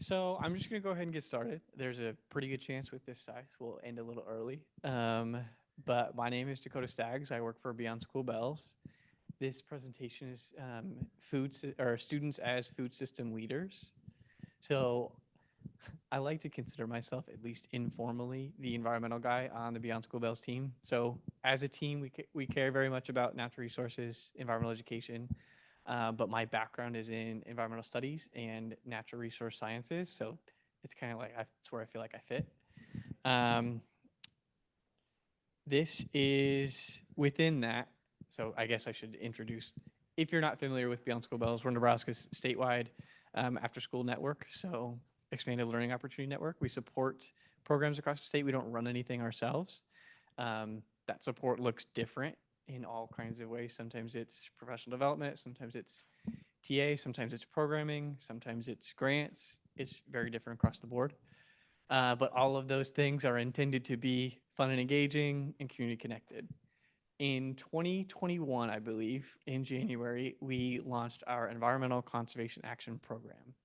So I'm just going to go ahead and get started. There's a pretty good chance with this size we'll end a little early. But my name is Dakota Staggs. I work for Beyond School Bells. This presentation is or students as food system leaders. So I like to consider myself, at least informally, the environmental guy on the Beyond School Bells team. So as a team, we care very much about natural resources, environmental education, but my background is in environmental studies and natural resource sciences. So it's kind of like it's where I feel like I fit. Um, this is within that. So I guess I should introduce, if you're not familiar with Beyond School Bells, we're Nebraska's statewide after school network. So expanded learning opportunity network. We support programs across the state. We don't run anything ourselves. That support looks different in all kinds of ways. Sometimes it's professional development, sometimes it's TA, sometimes it's programming, sometimes it's grants. It's very different across the board. But all of those things are intended to be fun and engaging and community connected. In 2021, I believe, in January, we launched our Environmental Conservation Action Program.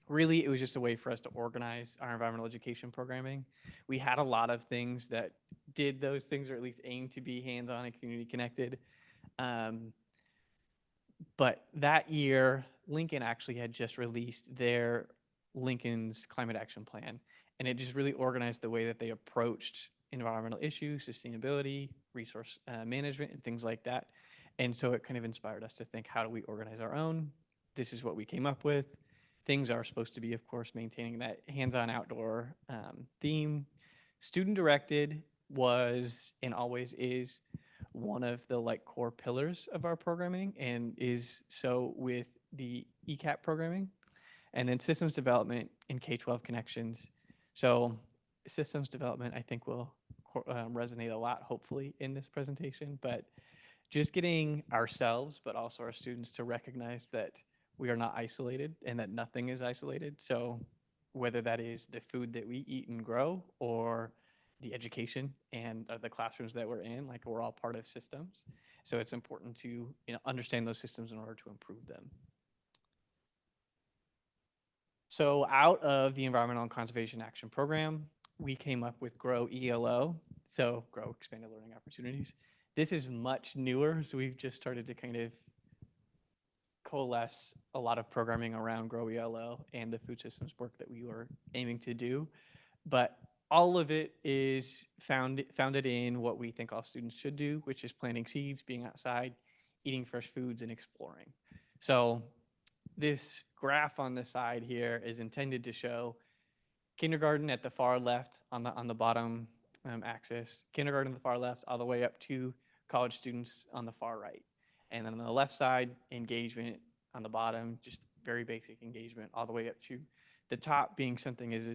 Really, it was just a way for us to organize our environmental education programming. We had a lot of things that did those things, or at least aimed to be hands-on and community connected. Um, but that year, Lincoln actually had just released their Lincoln's Climate Action Plan, and it just really organized the way that they approached environmental issues, sustainability, resource management, and things like that. And so it kind of inspired us to think, how do we organize our own? This is what we came up with. Things are supposed to be, of course, maintaining that hands-on outdoor theme. Student directed was and always is one of the like core pillars of our programming, and is so with the ECAP programming, and then systems development and K-12 connections. So systems development, I think, will resonate a lot, hopefully, in this presentation. But just getting ourselves, but also our students, to recognize that we are not isolated and that nothing is isolated. So whether that is the food that we eat and grow, or the education and the classrooms that we're in, like, we're all part of systems. So it's important to understand those systems in order to improve them. So out of the Environmental and Conservation Action Program, we came up with Grow ELO, so Grow Expanded Learning Opportunities. This is much newer, so we've just started to kind of coalesce a lot of programming around Grow ELO and the food systems work that we were aiming to do. But all of it is founded in what we think all students should do, which is planting seeds, being outside, eating fresh foods, and exploring. So this graph on the side here is intended to show kindergarten at the far left on the bottom axis, kindergarten on the far left, all the way up to college students on the far right. And then on the left side, engagement on the bottom, just very basic engagement, all the way up to the top being something as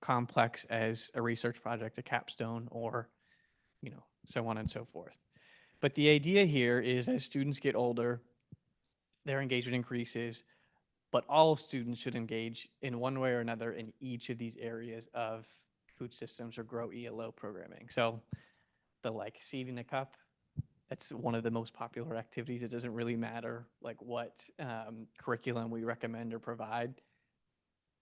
complex as a research project, a capstone, or so on and so forth. But the idea here is, as students get older, their engagement increases, but all students should engage in one way or another in each of these areas of food systems or Grow ELO programming. So the seed in a cup, that's one of the most popular activities. It doesn't really matter what curriculum we recommend or provide.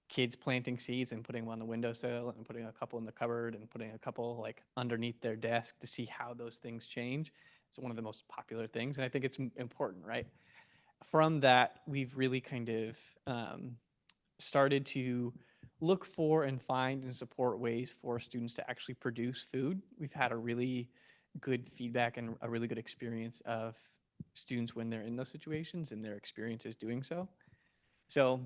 Kids planting seeds and putting them on the windowsill and putting a couple in the cupboard and putting a couple underneath their desk to see how those things change. It's one of the most popular things, and I think it's important, right? From that, we've really kind of started to look for and find and support ways for students to actually produce food. We've had a really good feedback and a really good experience of students when they're in those situations and their experiences doing so. So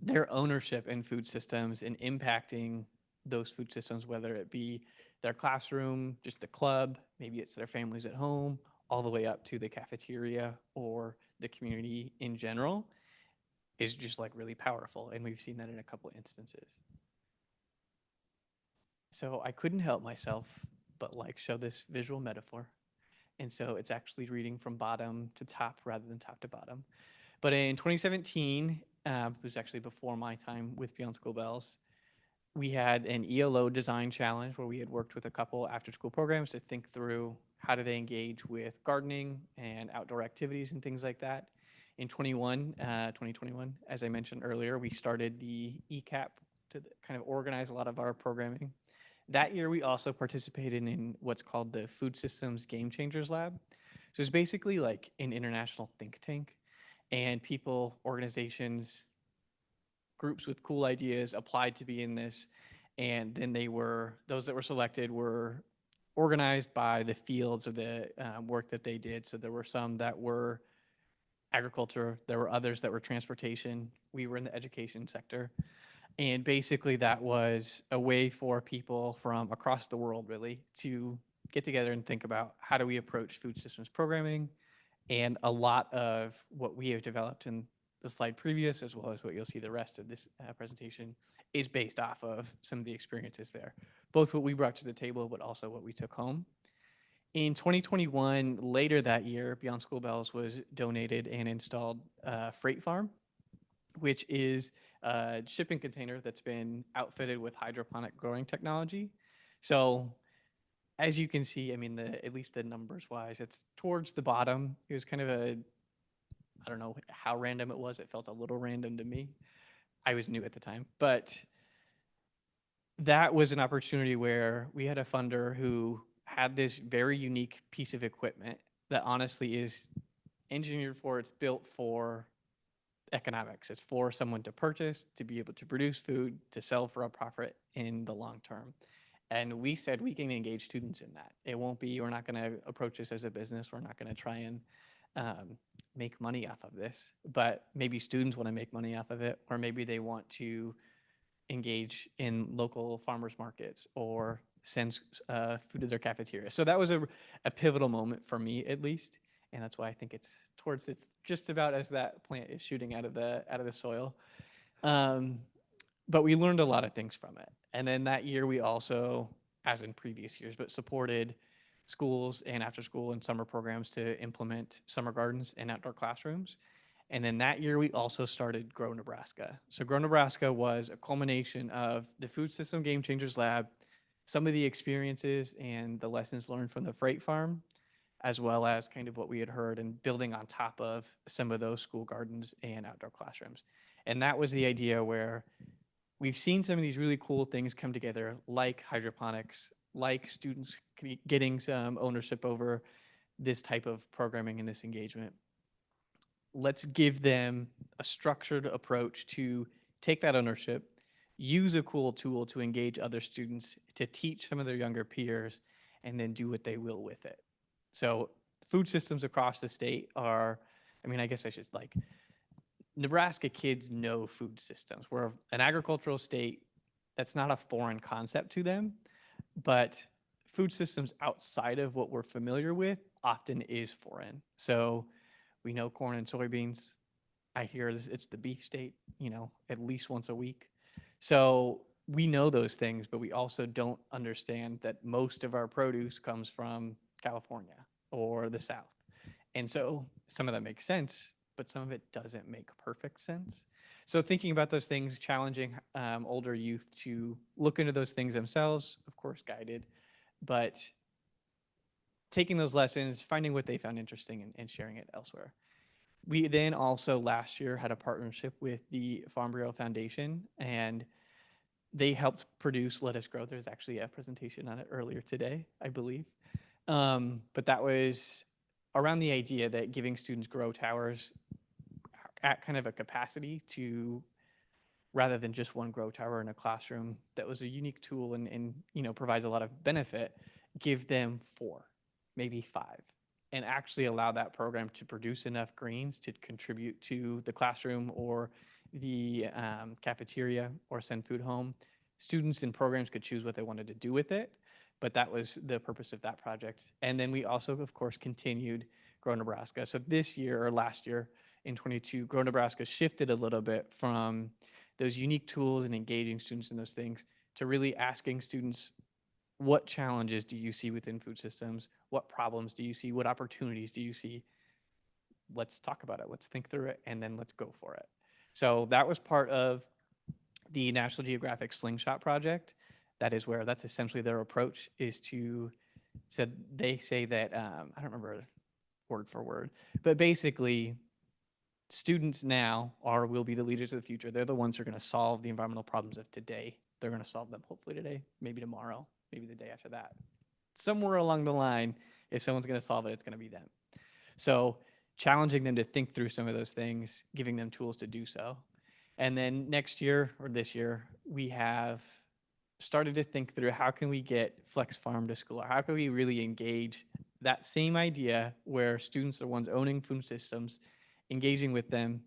their ownership in food systems and impacting those food systems, whether it be their classroom, just the club, maybe it's their families at home, all the way up to the cafeteria or the community in general, is just really powerful. And we've seen that in a couple instances. So I couldn't help myself but show this visual metaphor. And so it's actually reading from bottom to top rather than top to bottom. But in 2017, it was actually before my time with Beyond School Bells, we had an ELO design challenge where we had worked with a couple after school programs to think through how do they engage with gardening and outdoor activities and things like that. In 2021, as I mentioned earlier, we started the ECAP to kind of organize a lot of our programming. That year, we also participated in what's called the Food Systems Game Changers Lab. So it's basically like an international think tank, and people, organizations, groups with cool ideas applied to be in this, and then those that were selected were organized by the fields of the work that they did. So there were some that were agriculture, there were others that were transportation. We were in the education sector. And basically, that was a way for people from across the world, really, to get together and think about how do we approach food systems programming. And a lot of what we have developed in the slide previous, as well as what you'll see the rest of this presentation, is based off of some of the experiences there, both what we brought to the table, but also what we took home. In 2021, later that year, Beyond School Bells was donated and installed Freight Farm, which is a shipping container that's been outfitted with hydroponic growing technology. So as you can see, I mean, at least the numbers wise, it's towards the bottom. It was kind of I don't know how random it was. It felt a little random to me. I was new at the time, but that was an opportunity where we had a funder who had this very unique piece of equipment that honestly is engineered for, it's built for economics. It's for someone to purchase, to be able to produce food, to sell for a profit in the long term. And we said we can engage students in that. It won't be, we're not going to approach this as a business. We're not going to try and make money off of this. But maybe students want to make money off of it, or maybe they want to engage in local farmers markets or send food to their cafeteria. So that was a pivotal moment for me, at least. And that's why I think it's just about as that plant is shooting out of the soil. Um, but we learned a lot of things from it. And then that year we also, as in previous years, but supported schools and after school and summer programs to implement summer gardens and outdoor classrooms. And then that year we also started Grow Nebraska. So Grow Nebraska was a culmination of the Food System Game Changers Lab, some of the experiences and the lessons learned from the freight farm, as well as kind of what we had heard and building on top of some of those school gardens and outdoor classrooms. And that was the idea where we've seen some of these really cool things come together, like hydroponics, like students getting some ownership over this type of programming and this engagement. Let's give them a structured approach to take that ownership, use a cool tool to engage other students, to teach some of their younger peers, and then do what they will with it. So food systems across the state are, I mean, I guess I should like, Nebraska kids know food systems. We're an agricultural state. That's not a foreign concept to them, but food systems outside of what we're familiar with often is foreign. So we know corn and soybeans. I hear it's the beef state, at least once a week. So we know those things, but we also don't understand that most of our produce comes from California or the South. And so some of that makes sense, but some of it doesn't make perfect sense. So thinking about those things, challenging older youth to look into those things themselves, of course, guided, but taking those lessons, finding what they found interesting and sharing it elsewhere. We then also last year had a partnership with the Farm Bureau Foundation, and they helped produce Let Us Grow. There's actually a presentation on it earlier today, I believe. But that was around the idea that giving students grow towers at kind of a capacity to, rather than just one grow tower in a classroom, that was a unique tool and provides a lot of benefit, give them 4, maybe 5, and actually allow that program to produce enough greens to contribute to the classroom or the cafeteria or send food home. Students and programs could choose what they wanted to do with it, but that was the purpose of that project. And then we also, of course, continued Grow Nebraska. So this year or last year in 22, Grow Nebraska shifted a little bit from those unique tools and engaging students in those things to really asking students, what challenges do you see within food systems? What problems do you see? What opportunities do you see? Let's talk about it. Let's think through it, and then let's go for it. So that was part of the National Geographic Slingshot project. That's essentially their approach, is to, they say that, I don't remember word for word, but basically students now will be the leaders of the future. They're the ones who are going to solve the environmental problems of today. They're going to solve them hopefully today, maybe tomorrow, maybe the day after that. Somewhere along the line, if someone's going to solve it, it's going to be them. So challenging them to think through some of those things, giving them tools to do so. And then next year or this year, we have started to think through how can we get Flex Farm to school, or how can we really engage that same idea where students are ones owning food systems, engaging with them.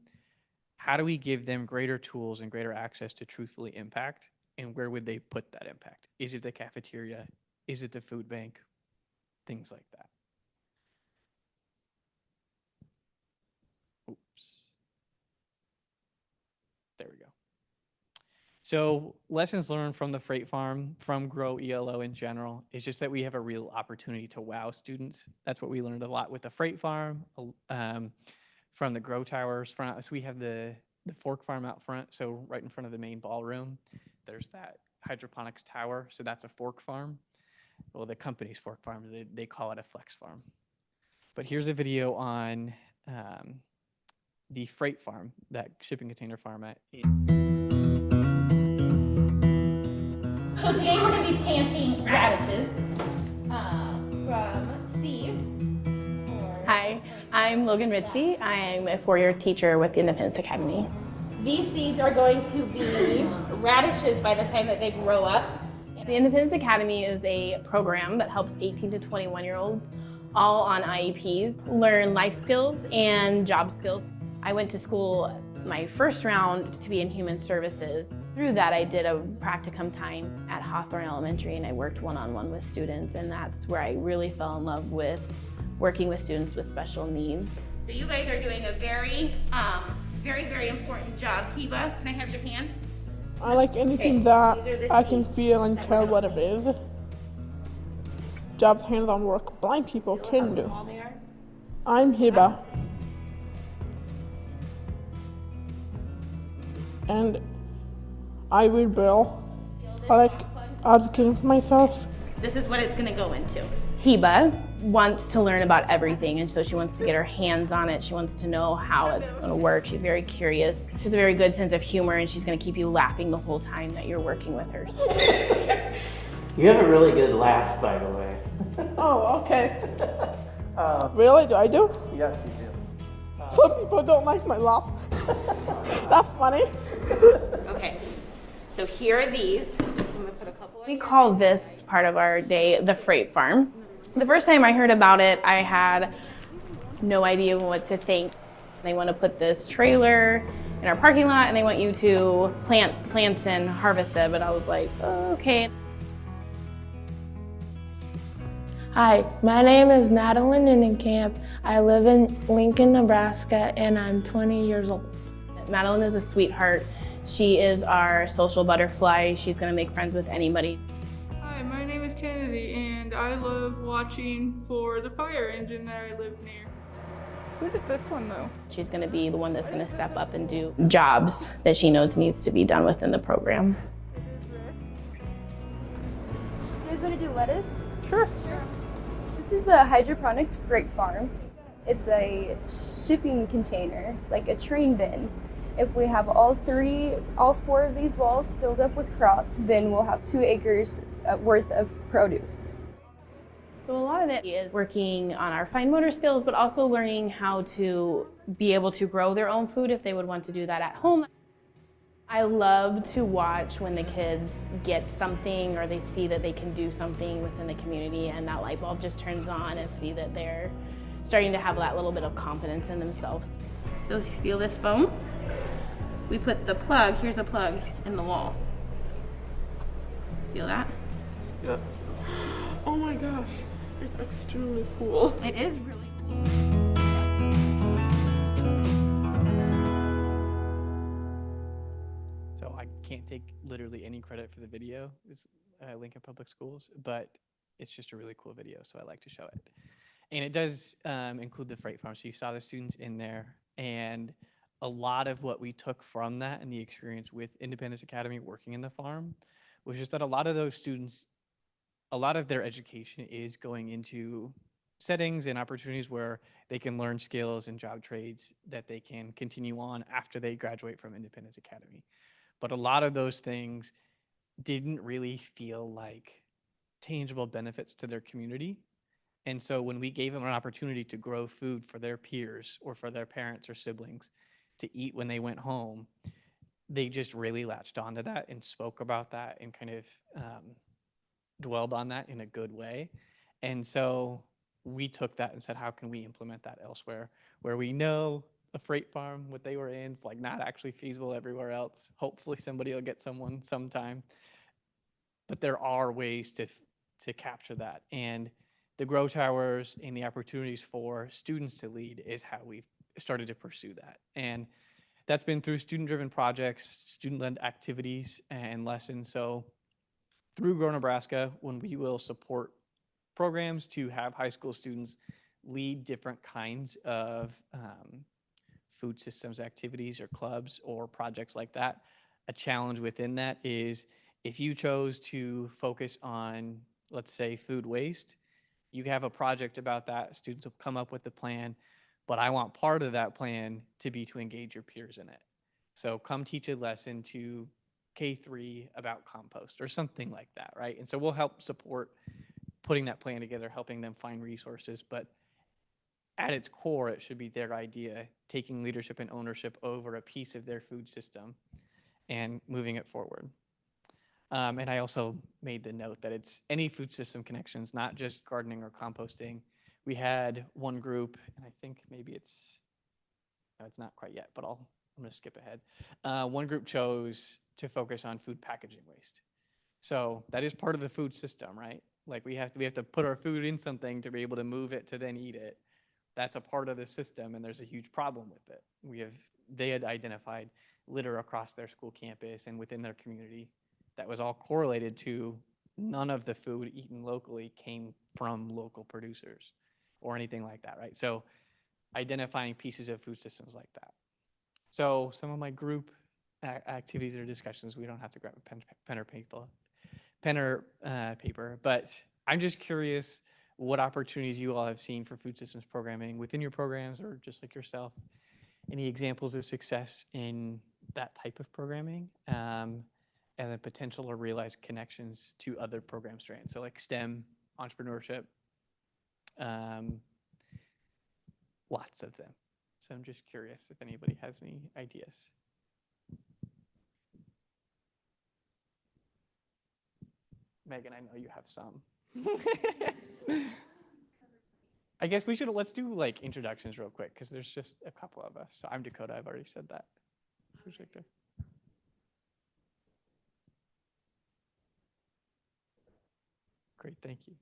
How do we give them greater tools and greater access to truthfully impact? And where would they put that impact? Is it the cafeteria? Is it the food bank? Things like that. Oops. There we go. So lessons learned from the Freight Farm, from Grow ELO in general, is just that we have a real opportunity to wow students. That's what we learned a lot with the Freight Farm, from the Grow Towers front. So we have the Fork Farm out front. So right in front of the main ballroom, there's that hydroponics tower. So that's a Fork Farm. Well, the company's Fork Farm, they call it a Flex Farm. But here's a video on the Freight Farm, that shipping container farm at. So today we're going to be planting radishes from Steve. Hi, I'm Logan Ritzy. I'm a four-year teacher with the Independence Academy. These seeds are going to be radishes by the time that they grow up. The Independence Academy is a program that helps 18 to 21-year-olds, all on IEPs, learn life skills and job skills. I went to school my first round to be in human services. Through that, I did a practicum time at Hawthorne Elementary, and I worked one-on-one with students, and that's where I really fell in love with working with students with special needs. So you guys are doing a very, very important job. Hiba, can I have your hand? I like anything that I can feel and tell what it is. Jobs, hands-on work blind people can do. I'm Hiba. And I read Braille. I like advocating for myself. This is what it's going to go into. Hiba wants to learn about everything, and so she wants to get her hands on it. She wants to know how it's going to work. She's very curious. She has a very good sense of humor, and she's going to keep you laughing the whole time that you're working with her. You have a really good laugh, by the way. Oh, okay. Really? Do I do? Yes, you do. Some people don't like my laugh. That's funny. Okay, so here are these. I'm going to put a couple We call this part of our day the Freight Farm. The first time I heard about it, I had no idea what to think. They want to put this trailer in our parking lot and they want you to plant plants and harvest them. But I was like, oh, okay. Hi, my name is Madeline Innenkamp. I live in Lincoln, Nebraska, and I'm 20 years old. Madeline is a sweetheart. She is our social butterfly. She's going to make friends with anybody. Hi, my name is Kennedy, and I love watching for the fire engine that I live near. Who did this one though? She's going to be the one that's going to step up and do jobs that she knows needs to be done within the program. You guys want to do lettuce? Sure. This is a hydroponics freight farm. It's a shipping container, like a train bin. If we have all four of these walls filled up with crops, then we'll have 2 acres worth of produce. So a lot of it is working on our fine motor skills, but also learning how to be able to grow their own food if they would want to do that at home. I love to watch when the kids get something or they see that they can do something within the community and that light bulb just turns on and see that they're starting to have that little bit of confidence in themselves. So feel this foam? We put the plug, here's a plug, in the wall. Feel that? Yeah. Oh my gosh, it's extremely cool. It is really cool. So I can't take literally any credit for the video. It's Lincoln Public Schools, but it's just a really cool video, so I like to show it. And it does include the Freight Farm. So you saw the students in there, and a lot of what we took from that and the experience with Independence Academy working in the farm was just that a lot of those students, a lot of their education is going into settings and opportunities where they can learn skills and job trades that they can continue on after they graduate from Independence Academy. But a lot of those things didn't really feel like tangible benefits to their community. And so when we gave them an opportunity to grow food for their peers or for their parents or siblings to eat when they went home, they just really latched onto that and spoke about that and kind of dwelled on that in a good way. And so we took that and said, how can we implement that elsewhere where we know a freight farm, what they were in, is like not actually feasible everywhere else. Hopefully somebody will get someone sometime. But there are ways to capture that. And the grow towers and the opportunities for students to lead is how we've started to pursue that. And that's been through student-driven projects, student-led activities, and lessons. So through Grow Nebraska, when we will support programs to have high school students lead different kinds of food systems activities or clubs or projects like that, a challenge within that is if you chose to focus on, let's say, food waste, you have a project about that, students will come up with the plan, but I want part of that plan to be to engage your peers in it. So come teach a lesson to K3 about compost or something like that, right? And so we'll help support putting that plan together, helping them find resources, but at its core, it should be their idea, taking leadership and ownership over a piece of their food system and moving it forward. And I also made the note that it's any food system connections, not just gardening or composting. We had one group, and I think maybe no, it's not quite yet, but I'm going to skip ahead. One group chose to focus on food packaging waste. So that is part of the food system, right? Like we have to put our food in something to be able to move it to then eat it. That's a part of the system, and there's a huge problem with it. They had identified litter across their school campus and within their community that was all correlated to none of the food eaten locally came from local producers or anything like that, right? So identifying pieces of food systems like that. So some of my group activities or discussions, we don't have to grab a pen or paper, but I'm just curious what opportunities you all have seen for food systems programming within your programs or just like yourself. Any examples of success in that type of programming and the potential or realized connections to other program strands. So like STEM, entrepreneurship, lots of them. So I'm just curious if anybody has any ideas. Megan, I know you have some. I guess let's do like introductions real quick because there's just a couple of us. So I'm Dakota, I've already said that. Who's Victor? Great, thank you.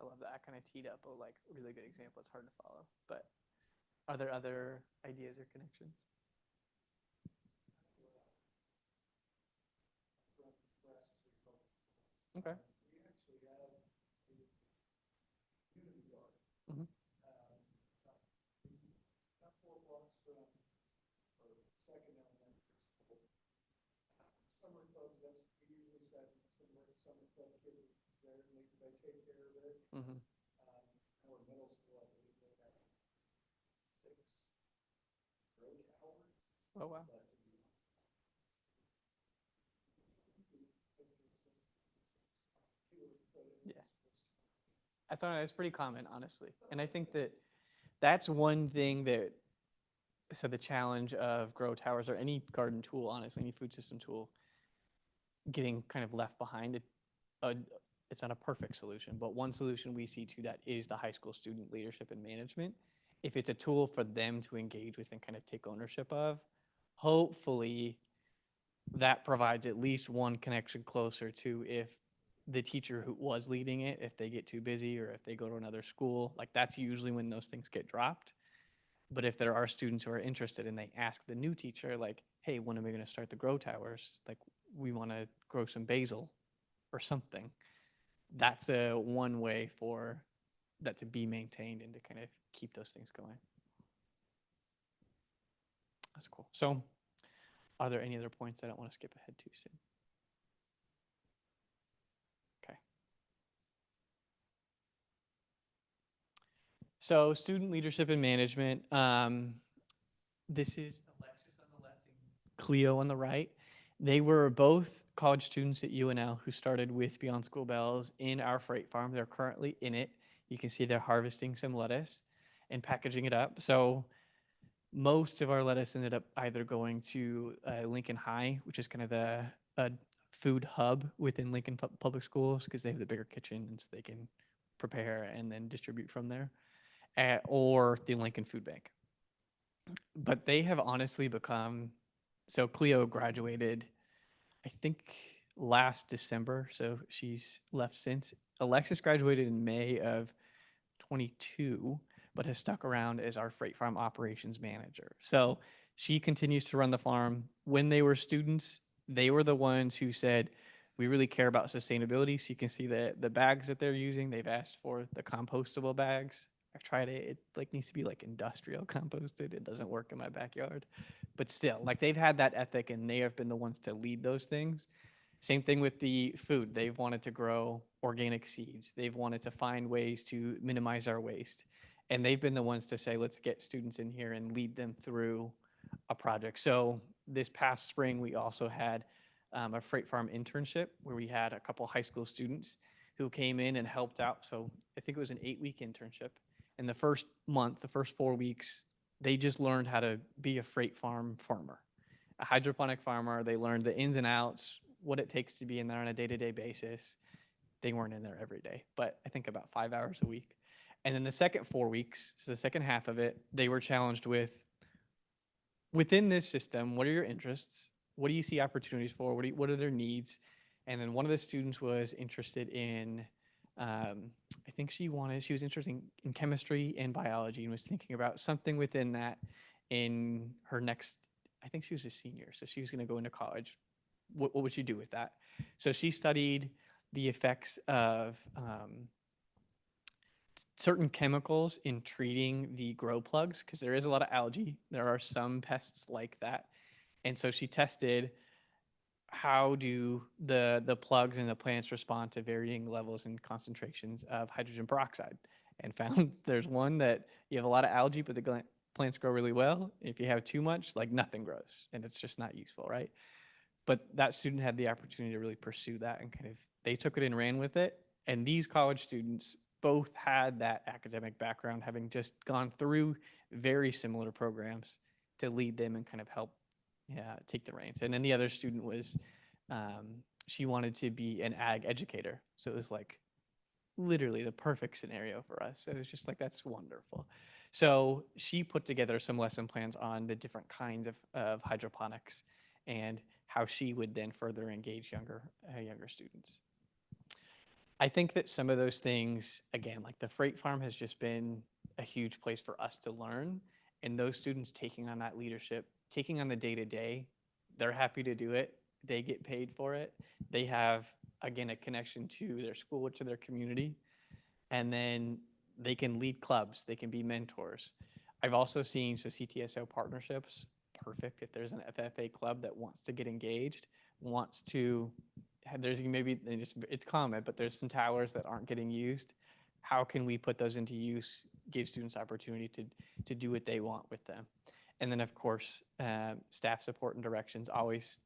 I love that. I kind of teed up a like really good example. It's hard to follow, but are there other ideas or connections? Okay. Mhm. Mhm. Oh, wow. Yeah. That's pretty common, honestly. And I think that that's one thing that, so the challenge of grow towers or any garden tool, honestly, any food system tool, getting kind of left behind, uh, it's not a perfect solution, but one solution we see to that is the high school student leadership and management. If it's a tool for them to engage with and kind of take ownership of, hopefully that provides at least one connection closer to if the teacher who was leading it, if they get too busy or if they go to another school, like that's usually when those things get dropped. But if there are students who are interested and they ask the new teacher, like, hey, when are we going to start the grow towers? Like, we want to grow some basil or something. That's a one way for that to be maintained and to kind of keep those things going. That's cool. So, are there any other points I don't want to skip ahead too soon? Okay. So, student leadership and management. This is Alexis on the left and Cleo on the right. They were both college students at UNL who started with Beyond School Bells in our freight farm. They're currently in it. You can see they're harvesting some lettuce and packaging it up. So most of our lettuce ended up either going to Lincoln High, which is kind of the food hub within Lincoln Public Schools because they have the bigger kitchen and so they can prepare and then distribute from there, or the Lincoln Food Bank. But they have honestly become, so Cleo graduated, I think last December, so she's left since. Alexis graduated in May of 22, but has stuck around as our freight farm operations manager. So she continues to run the farm. When they were students, they were the ones who said, we really care about sustainability. So you can see the bags that they're using. They've asked for the compostable bags. I've tried it. It like needs to be like industrial composted. It doesn't work in my backyard. But still, like they've had that ethic and they have been the ones to lead those things. Same thing with the food. They've wanted to grow organic seeds. They've wanted to find ways to minimize our waste. And they've been the ones to say, let's get students in here and lead them through a project. So this past spring, we also had a freight farm internship where we had a couple high school students who came in and helped out. So I think it was an 8-week internship. And the first month, the first 4 weeks, they just learned how to be a freight farm farmer, a hydroponic farmer. They learned the ins and outs, what it takes to be in there on a day-to-day basis. They weren't in there every day, but I think about 5 hours a week. And then the second 4 weeks, so the second half of it, they were challenged with, within this system, what are your interests? What do you see opportunities for? What are their needs? And then one of the students was interested in, I think she was interested in chemistry and biology and was thinking about something within that in her next, I think she was a senior, so she was going to go into college. What would she do with that? So she studied the effects of certain chemicals in treating the grow plugs because there is a lot of algae. There are some pests like that. And so she tested how do the plugs in the plants respond to varying levels and concentrations of hydrogen peroxide, and found there's one that you have a lot of algae, but the plants grow really well. If you have too much, like nothing grows and it's just not useful, right? But that student had the opportunity to really pursue that and kind of, they took it and ran with it. And these college students both had that academic background, having just gone through very similar programs to lead them and kind of help take the reins. And then the other student was, she wanted to be an ag educator. So it was like literally the perfect scenario for us. So it was just like, that's wonderful. So she put together some lesson plans on the different kinds of hydroponics and how she would then further engage younger students. I think that some of those things, again, like the freight farm has just been a huge place for us to learn. And those students taking on that leadership, taking on the day-to-day, they're happy to do it. They get paid for it. They have again, a connection to their school, to their community, and then they can lead clubs, they can be mentors. I've also seen CTSO partnerships, perfect. If there's an FFA club that wants to get engaged, wants to, there's maybe, it's common, but there's some towers that aren't getting used. How can we put those into use, give students opportunity to do what they want with them? And then of course, staff support and directions, always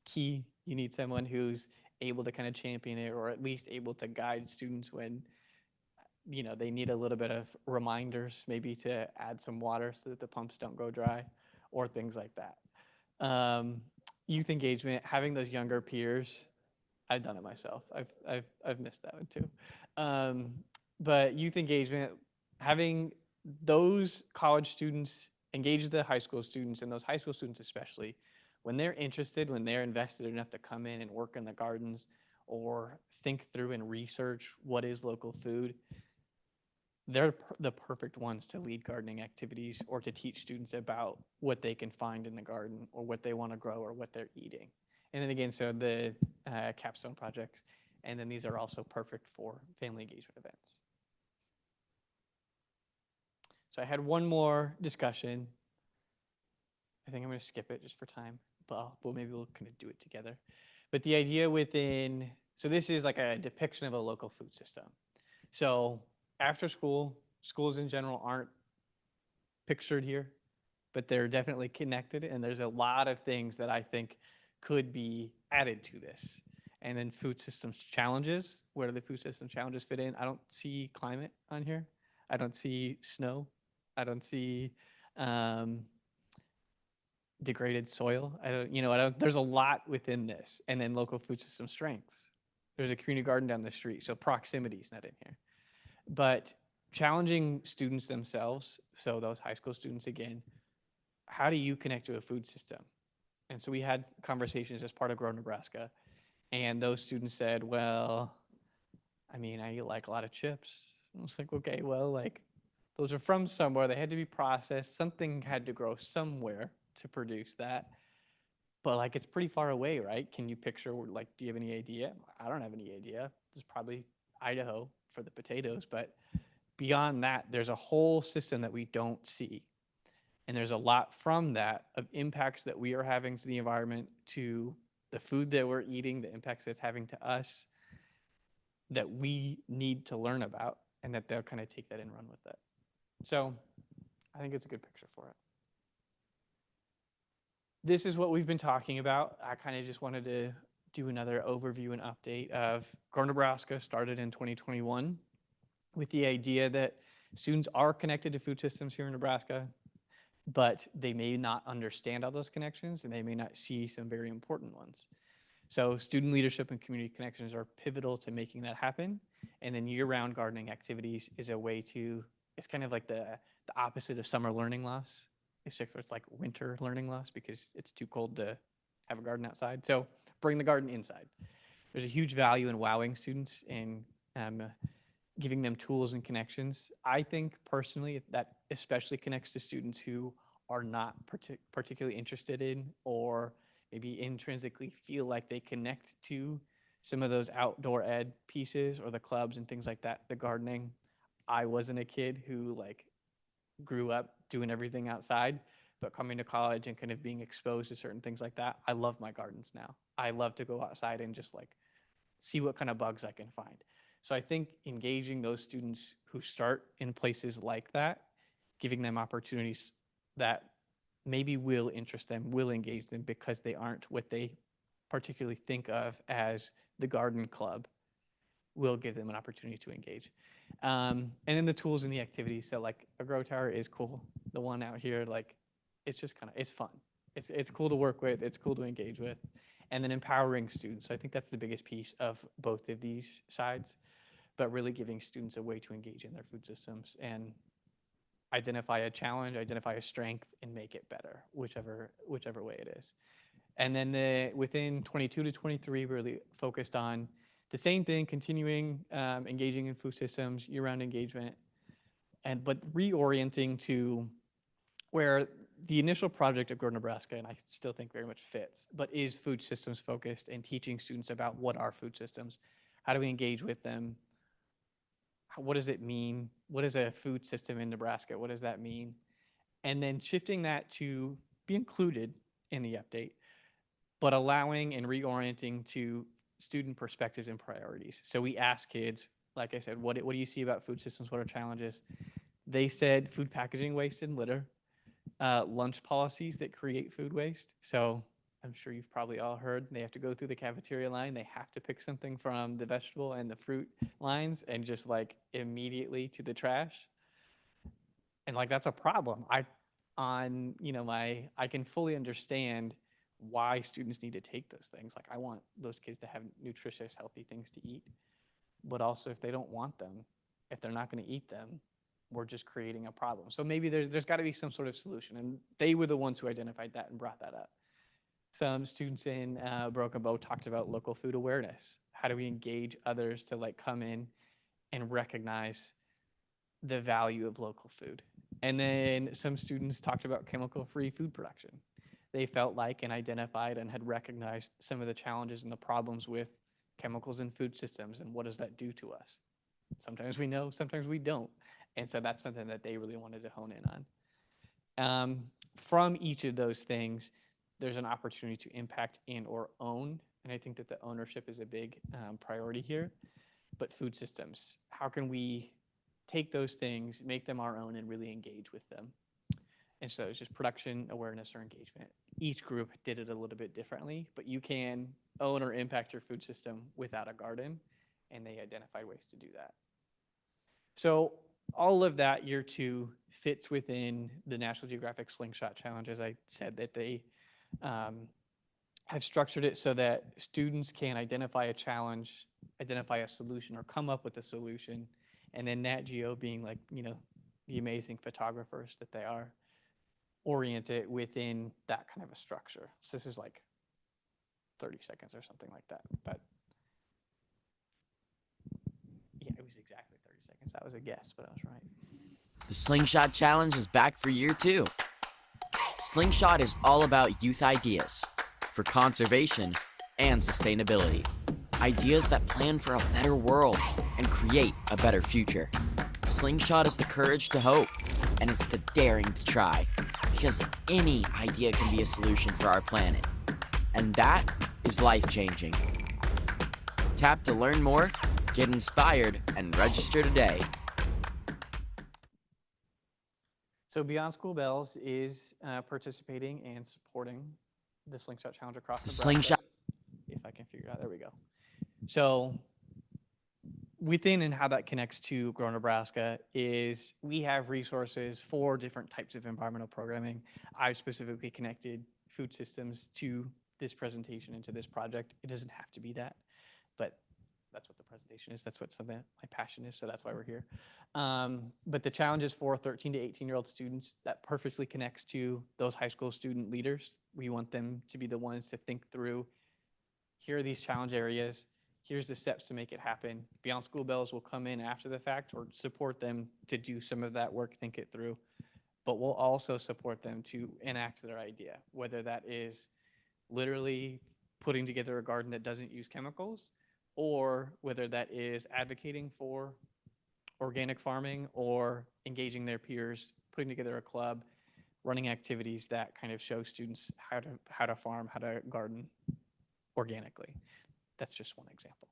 key. You need someone who's able to kind of champion it, or at least able to guide students when they need a little bit of reminders, maybe to add some water so that the pumps don't go dry, or things like that. Youth engagement, having those younger peers, I've done it myself. I've missed that one too. But youth engagement, having those college students engage the high school students, and those high school students especially, when they're interested, when they're invested enough to come in and work in the gardens or think through and research what is local food, they're the perfect ones to lead gardening activities or to teach students about what they can find in the garden or what they want to grow or what they're eating. And then again, so the capstone projects, and then these are also perfect for family engagement events. So I had one more discussion. I think I'm going to skip it just for time, but maybe we'll kind of do it together. But the idea within, so this is like a depiction of a local food system. So after school, schools in general aren't pictured here, but they're definitely connected, and there's a lot of things that I think could be added to this. And then food systems challenges, where do the food system challenges fit in? I don't see climate on here. I don't see snow. I don't see degraded soil. There's a lot within this. And then local food system strengths. There's a community garden down the street, so proximity is not in here. But challenging students themselves, so those high school students again, how do you connect to a food system? And so we had conversations as part of Grow Nebraska, and those students said, well, I eat like a lot of chips. I was like, okay, well, like those are from somewhere. They had to be processed. Something had to grow somewhere to produce that. But like, it's pretty far away, right? Can you picture, like, do you have any idea? I don't have any idea. There's probably Idaho for the potatoes, but beyond that, there's a whole system that we don't see. And there's a lot from that of impacts that we are having to the environment, to the food that we're eating, the impacts it's having to us, that we need to learn about, and that they'll kind of take that and run with it. So I think it's a good picture for it. This is what we've been talking about. I kind of just wanted to do another overview and update of Grow Nebraska. Started in 2021 with the idea that students are connected to food systems here in Nebraska, but they may not understand all those connections, and they may not see some very important ones. So student leadership and community connections are pivotal to making that happen. And then year-round gardening activities is a way to, it's kind of like the opposite of summer learning loss. It's like winter learning loss because it's too cold to have a garden outside. So bring the garden inside. There's a huge value in wowing students and giving them tools and connections. I think personally that especially connects to students who are not particularly interested in, or maybe intrinsically feel like they connect to some of those outdoor ed pieces or the clubs and things like that, the gardening. I wasn't a kid who like grew up doing everything outside, but coming to college and kind of being exposed to certain things like that, I love my gardens now. I love to go outside and just like see what kind of bugs I can find. So I think engaging those students who start in places like that, giving them opportunities that maybe will interest them, will engage them, because they aren't what they particularly think of as the garden club, will give them an opportunity to engage. And then the tools and the activities. So like a grow tower is cool. The one out here, like it's just kind of, it's fun. It's cool to work with. It's cool to engage with. And then empowering students. So I think that's the biggest piece of both of these sides, but really giving students a way to engage in their food systems and identify a challenge, identify a strength, and make it better, whichever way it is. And then within 22 to 23, we're really focused on the same thing, continuing engaging in food systems, year-round engagement, but reorienting to where the initial project of Grow Nebraska, and I still think very much fits, but is food systems focused and teaching students about what are food systems, how do we engage with them, what does it mean, what is a food system in Nebraska, what does that mean, and then shifting that to be included in the update, but allowing and reorienting to student perspectives and priorities. So we ask kids, like I said, what do you see about food systems? What are challenges? They said food packaging waste and litter, lunch policies that create food waste. So I'm sure you've probably all heard they have to go through the cafeteria line. They have to pick something from the vegetable and the fruit lines and just like immediately to the trash. And like that's a problem. I can fully understand why students need to take those things. Like I want those kids to have nutritious, healthy things to eat. But also if they don't want them, if they're not going to eat them, we're just creating a problem. So maybe there's got to be some sort of solution. And they were the ones who identified that and brought that up. Some students in Broken Bow talked about local food awareness. How do we engage others to like come in and recognize the value of local food? And then some students talked about chemical-free food production. They felt like and identified and had recognized some of the challenges and the problems with chemicals in food systems and what does that do to us. Sometimes we know, sometimes we don't. And so that's something that they really wanted to hone in on. From each of those things, there's an opportunity to impact and or own. And I think that the ownership is a big priority here. But food systems, how can we take those things, make them our own, and really engage with them? And so it's just production, awareness, or engagement. Each group did it a little bit differently, but you can own or impact your food system without a garden, and they identified ways to do that. So all of that year 2 fits within the National Geographic Slingshot Challenge. As I said, that they have structured it so that students can identify a challenge, identify a solution, or come up with a solution, and then Nat Geo, being like, the amazing photographers that they are, orient it within that kind of a structure. So this is like 30 seconds or something like that. But yeah, it was exactly 30 seconds. That was a guess, but I was right. The Slingshot Challenge is back for year 2. Slingshot is all about youth ideas for conservation and sustainability. Ideas that plan for a better world and create a better future. Slingshot is the courage to hope, and it's the daring to try, because any idea can be a solution for our planet. And that is life-changing. Tap to learn more, get inspired, and register today. So Beyond School Bells is participating and supporting the Slingshot Challenge across Nebraska. Slingshot. If I can figure it out, there we go. So within and how that connects to Grow Nebraska is we have resources for different types of environmental programming. I've specifically connected food systems to this presentation and to this project. It doesn't have to be that, but that's what the presentation is. That's what something my passion is, so that's why we're here. But the challenge is for 13 to 18-year-old students. That perfectly connects to those high school student leaders. We want them to be the ones to think through, here are these challenge areas, here's the steps to make it happen. Beyond School Bells will come in after the fact or support them to do some of that work, think it through. But we'll also support them to enact their idea, whether that is literally putting together a garden that doesn't use chemicals, or whether that is advocating for organic farming or engaging their peers, putting together a club, running activities that kind of show students how to farm, how to garden organically. That's just one example.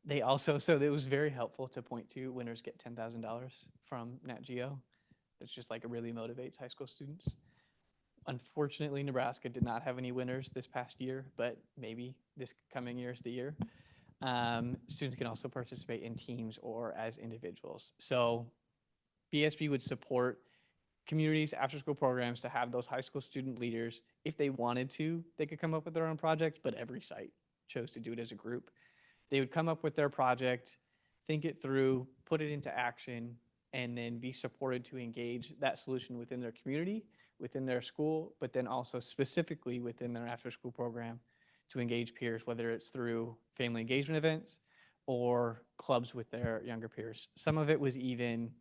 They also, so it was very helpful to point to winners get $10,000 from Nat Geo. It's just like it really motivates high school students. Unfortunately, Nebraska did not have any winners this past year, but maybe this coming year is the year. Students can also participate in teams or as individuals. So BSB would support communities, after-school programs to have those high school student leaders. If they wanted to, they could come up with their own project, but every site chose to do it as a group. They would come up with their project, think it through, put it into action, and then be supported to engage that solution within their community, within their school, but then also specifically within their after-school program to engage peers, whether it's through family engagement events or clubs with their younger peers. Some of it was even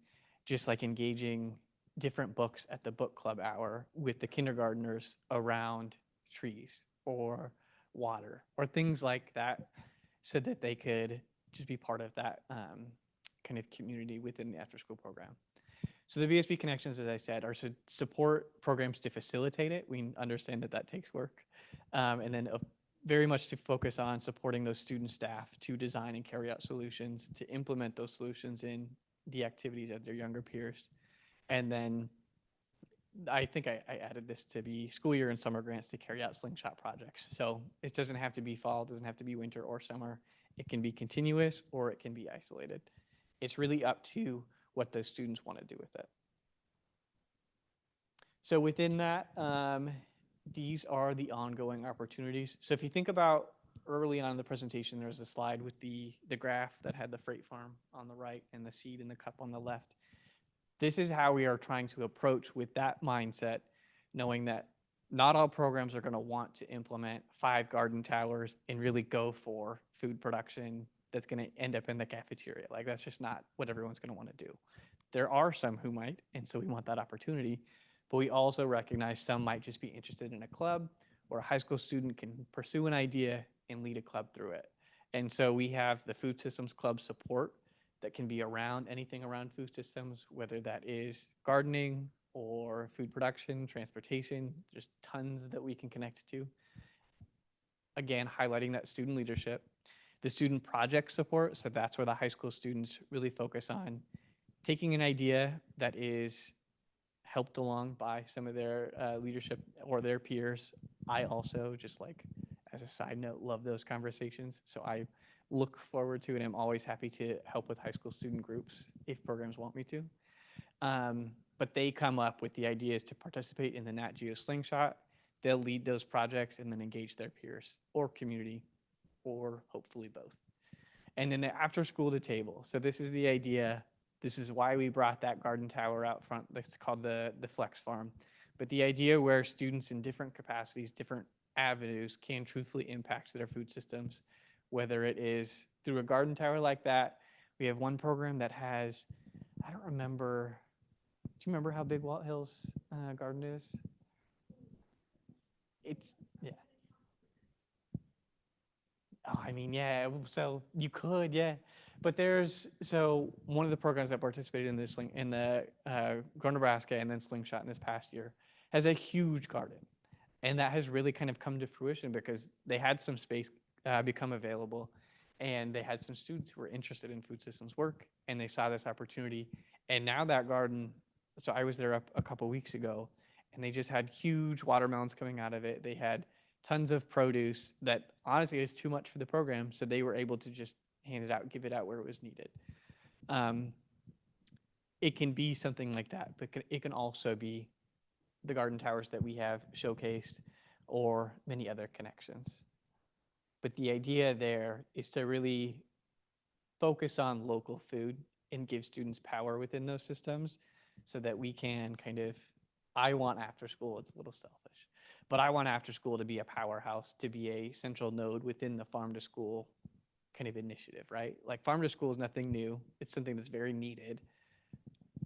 just like engaging different books at the book club hour with the kindergartners around trees or water or things like that, so that they could just be part of that kind of community within the after school program. So the BSB Connections, as I said, are to support programs to facilitate it. We understand that that takes work. And then very much to focus on supporting those student staff to design and carry out solutions, to implement those solutions in the activities of their younger peers. And then I think I added this to be school year and summer grants to carry out slingshot projects. So it doesn't have to be fall, it doesn't have to be winter or summer. It can be continuous or it can be isolated. It's really up to what those students want to do with it. So within that, these are the ongoing opportunities. So if you think about early on in the presentation, there was a slide with the graph that had the freight farm on the right and the seed in the cup on the left. This is how we are trying to approach with that mindset, knowing that not all programs are going to want to implement 5 garden towers and really go for food production that's going to end up in the cafeteria. Like, that's just not what everyone's going to want to do. There are some who might, and so we want that opportunity, but we also recognize some might just be interested in a club, or a high school student can pursue an idea and lead a club through it. And so we have the Food Systems Club support that can be around anything around food systems, whether that is gardening or food production, transportation. There's tons that we can connect to. Again, highlighting that student leadership. The student project support, so that's where the high school students really focus on taking an idea that is helped along by some of their leadership or their peers. I also, just like as a side note, love those conversations. So I look forward to, and I'm always happy to help with high school student groups if programs want me to. But they come up with the ideas to participate in the Nat Geo Slingshot. They'll lead those projects and then engage their peers or community, or hopefully both. And then the after school to table. So this is the idea. This is why we brought that garden tower out front. That's called the Flex Farm. But the idea where students in different capacities, different avenues can truthfully impact their food systems, whether it is through a garden tower like that. We have one program that has, I don't remember, do you remember how big Walt Hill's garden is? It's, yeah. Oh, I mean, yeah, so you could, yeah. But there's, so one of the programs that participated in this, in the Grow Nebraska and then Slingshot in this past year, has a huge garden. And that has really kind of come to fruition because they had some space become available, and they had some students who were interested in food systems work, and they saw this opportunity. And now that garden, so I was there a couple weeks ago, and they just had huge watermelons coming out of it. They had tons of produce that honestly is too much for the program, so they were able to just hand it out, give it out where it was needed. It can be something like that, but it can also be the garden towers that we have showcased or many other connections. But the idea there is to really focus on local food and give students power within those systems so that we can kind of, I want after school, it's a little selfish, but I want after school to be a powerhouse, to be a central node within the farm to school kind of initiative, right? Like, farm to school is nothing new. It's something that's very needed.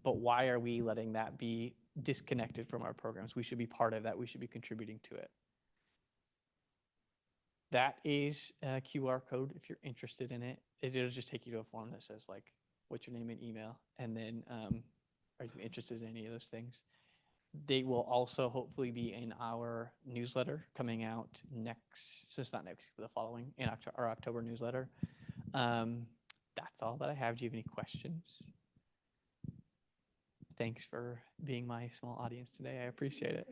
But why are we letting that be disconnected from our programs? We should be part of that. We should be contributing to it. That is a QR code if you're interested in it. It'll just take you to a form that says, like, what's your name and email, and then are you interested in any of those things? They will also hopefully be in our newsletter coming out next, so it's not next, but the following, in our October newsletter. That's all that I have. Do you have any questions? Thanks for being my small audience today. I appreciate it.